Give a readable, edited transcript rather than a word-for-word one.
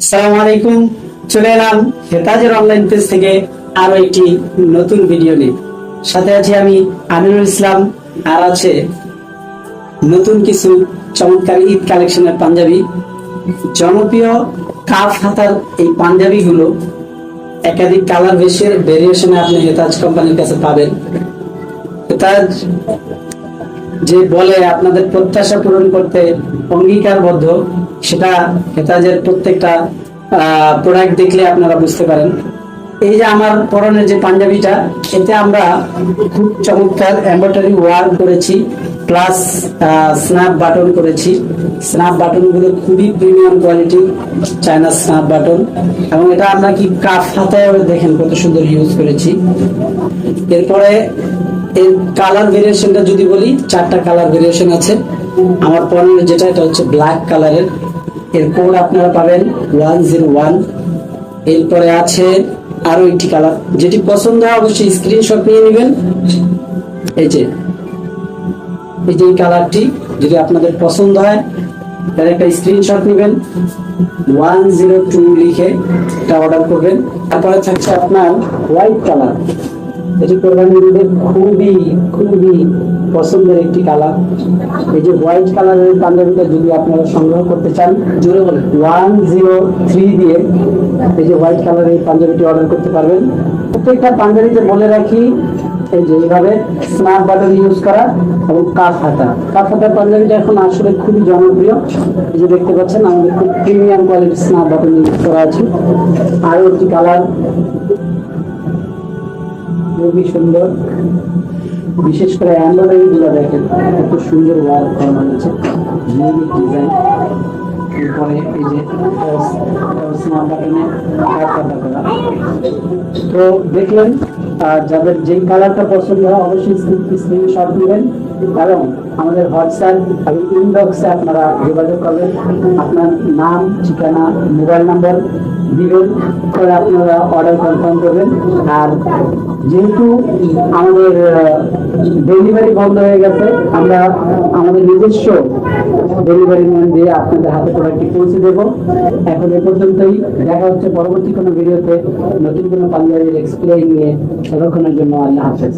আসসালামু আলাইকুম। চলে এলাম হেতাজের অনলাইন পেজ থেকে আরো একটি নতুন ভিডিও নিয়ে। সাথে আছি আমি আমিনুল ইসলাম, আর আছে নতুন কিছু চমৎকার ঈদ কালেকশনের পাঞ্জাবি। জনপ্রিয় কাফ হাতার এই পাঞ্জাবি গুলো একাধিক কালার ভেরিয়েশনে আপনি হেতাজ কোম্পানির কাছে পাবেন। হেতাজ যে বলে আপনাদের প্রত্যাশা পূরণ করতে অঙ্গীকারবদ্ধ, সেটা হেতাজের প্রত্যেকটা প্রোডাক্ট দেখলে আপনারা বুঝতে পারেন। এই যে আমার পরনের যে পাঞ্জাবিটা, এতে আমরা খুব চমৎকার এমব্রয়ডারি ওয়ার্ক করেছি, প্লাস স্ন্যাপ বাটন করেছি। স্ন্যাপ বাটন গুলো খুবই premium quality, China snap button, এবং এটা আমরা কি কাফ হাতায় দেখেন কত সুন্দর ইউজ করেছি। এরপরে এর কালার ভেরিয়েশনটা যদি বলি, 4টা কালার ভেরিয়েশন আছে। আমার পরনের যেটা, এটা হচ্ছে ব্ল্যাক কালারের, এর কোড আপনারা পাবেন 101। এরপরে আছে আরো একটি কালার, যেটি পছন্দ হয় অবশ্যই স্ক্রিনশট নিয়ে নেবেন। এই যে এই কালারটি যদি আপনাদের পছন্দ হয়, তাহলে একটা স্ক্রিনশট নেবেন, 102 লিখে এটা অর্ডার করবেন। তারপরে থাকছে আপনার হোয়াইট কালার, এটি কোরবানিদের খুবই খুবই পছন্দের একটি কালার। এই যে হোয়াইট কালারের পাঞ্জাবিটা যদি আপনারা সংগ্রহ করতে চান, 103 দিয়ে এই যে হোয়াইট কালারের পাঞ্জাবিটি অর্ডার করতে পারবেন। প্রত্যেকটা পাঞ্জাবিতে বলে রাখি, এই যে এইভাবে স্ন্যাপ বাটন ইউজ করা এবং কাফ হাতার পাঞ্জাবিটা এখন আসলে খুবই জনপ্রিয়। এই যে দেখতে পাচ্ছেন, আমাদের খুব প্রিমিয়াম কোয়ালিটির স্ন্যাপ বাটন ইউজ করা আছে। আর একটি কালার খুবই সুন্দর, বিশেষ করে এমব্রয়ডারি গুলো দেখেন কত সুন্দর ওয়ার্ক করা হয়েছে, ইউনিক ডিজাইন। এরপরে এই যে স্ন্যাপ বাটনে কাটা করা। তো দেখলেন, যাদের যেই কালারটা পছন্দ হয় অবশ্যই স্ক্রিনশট নেবেন এবং আমাদের হোয়াটসঅ্যাপ এবং ইনবক্সে আপনারা যোগাযোগ করবেন। আপনার নাম, ঠিকানা, মোবাইল নাম্বার দিবেন, করে আপনারা অর্ডার কনফার্ম করবেন। আর যেহেতু আমাদের ডেলিভারি বন্ধ হয়ে গেছে, আমরা আমাদের নিজস্ব ডেলিভারি ম্যান দিয়ে আপনাদের হাতে প্রোডাক্টটি পৌঁছে দেবো। এখন এ পর্যন্তই, দেখা হচ্ছে পরবর্তী কোনো ভিডিওতে নতুন কোনো পাঞ্জাবির এক্সপ্লেইন নিয়ে। ততক্ষণের জন্য আল্লাহ হাফেজ।